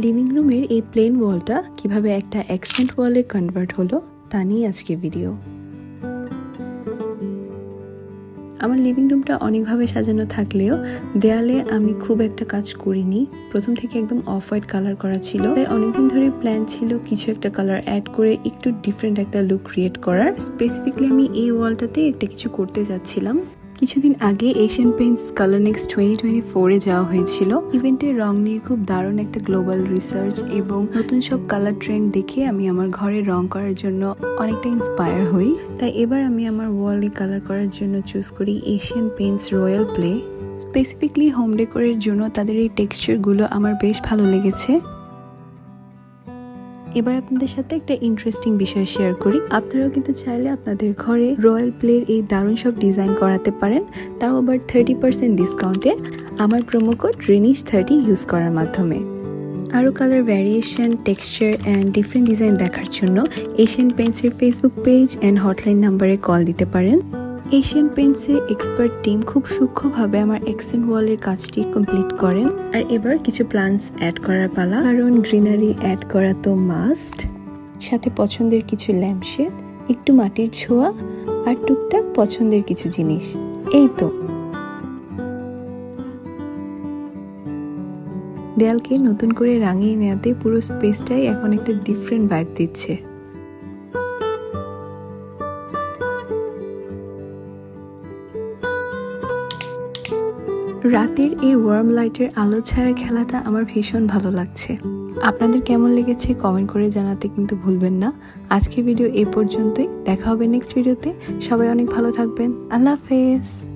Living রুমের এই plane ওয়ালটা কিভাবে একটা অ্যাকসেন্ট ওয়ালে কনভার্ট হলো তা নিয়ে আজকে ভিডিও। আমার লিভিং রুমটা অনেকভাবে সাজানো থাকলেও দেয়ালে আমি খুব একটা কাজ করিনি। প্রথম থেকে একদম অফ হোয়াইট কালার করা ছিল, তাই অনেকদিন ধরে প্ল্যান ছিল কিছু একটা কালার অ্যাড করে একটু ডিফারেন্ট একটা লুক ক্রিয়েট করার। স্পেসিফিকলি আমি এই ওয়ালটাতে একটা কিছু করতে যাচ্ছিলাম। কিছুদিন আগে এশিয়ান পেইন্টস কালার নেক্সট 2024-এ যাওয়া হয়েছিল। ইভেন্টের রং নিয়ে খুব দারুণ একটা গ্লোবাল রিসার্চ এবং নতুন সব কালার ট্রেন্ড দেখে আমি আমার ঘরে রং করার জন্য অনেকটা ইন্সপায়ার হই। তাই এবার আমি আমার ওয়ালে কালার করার জন্য চুজ করি Asian Paints Royale Play. Specifically home ডেকোরের জন্য তাদের এই টেক্সচারগুলো আমার বেশ ভালো লেগেছে। এবার আপনাদের সাথে একটা ইন্টারেস্টিং বিষয় শেয়ার করি। আপনারাও কিন্তু চাইলে আপনাদের ঘরে রয়্যাল প্লের এই দারুণ সব ডিজাইন করাতে পারেন, তাও আবার 30% ডিসকাউন্টে আমার প্রোমো কোড RENISH30 ইউজ করার মাধ্যমে। আরও colour variation, texture and different design দেখার জন্য এশিয়ান পেইন্টসের ফেসবুক পেজ অ্যান্ড হটলাইন নাম্বারে কল দিতে পারেন। এশিয়ান পেইন্টসের এক্সপার্ট টিম খুব সূক্ষ্মভাবে আমার অ্যাকসেন্ট ওয়ালের কাজটি কমপ্লিট করেন। আর এবার কিছু প্লান্টস অ্যাড করার পালা, কারণ গ্রিনারি অ্যাড করা তো মাস্ট। সাথে পছন্দের কিছু ল্যাম্পশেড, একটু মাটির ছোঁয়া আর টুকটাক পছন্দের কিছু জিনিস। এই তো দেয়ালকে নতুন করে রাঙিয়ে নেওয়াতে পুরো স্পেসটাই এখন একটা ডিফারেন্ট ভাইব দিচ্ছে। রাতের এই ওয়ার্ম লাইটের আলো ছায়ার খেলাটা আমার ভীষণ ভালো লাগছে। আপনাদের কেমন লেগেছে কমেন্ট করে জানাতে কিন্তু ভুলবেন না। আজকের ভিডিও এ পর্যন্তই, দেখা হবে নেক্সট ভিডিওতে। সবাই অনেক ভালো থাকবেন। আল্লাহ হাফেজ।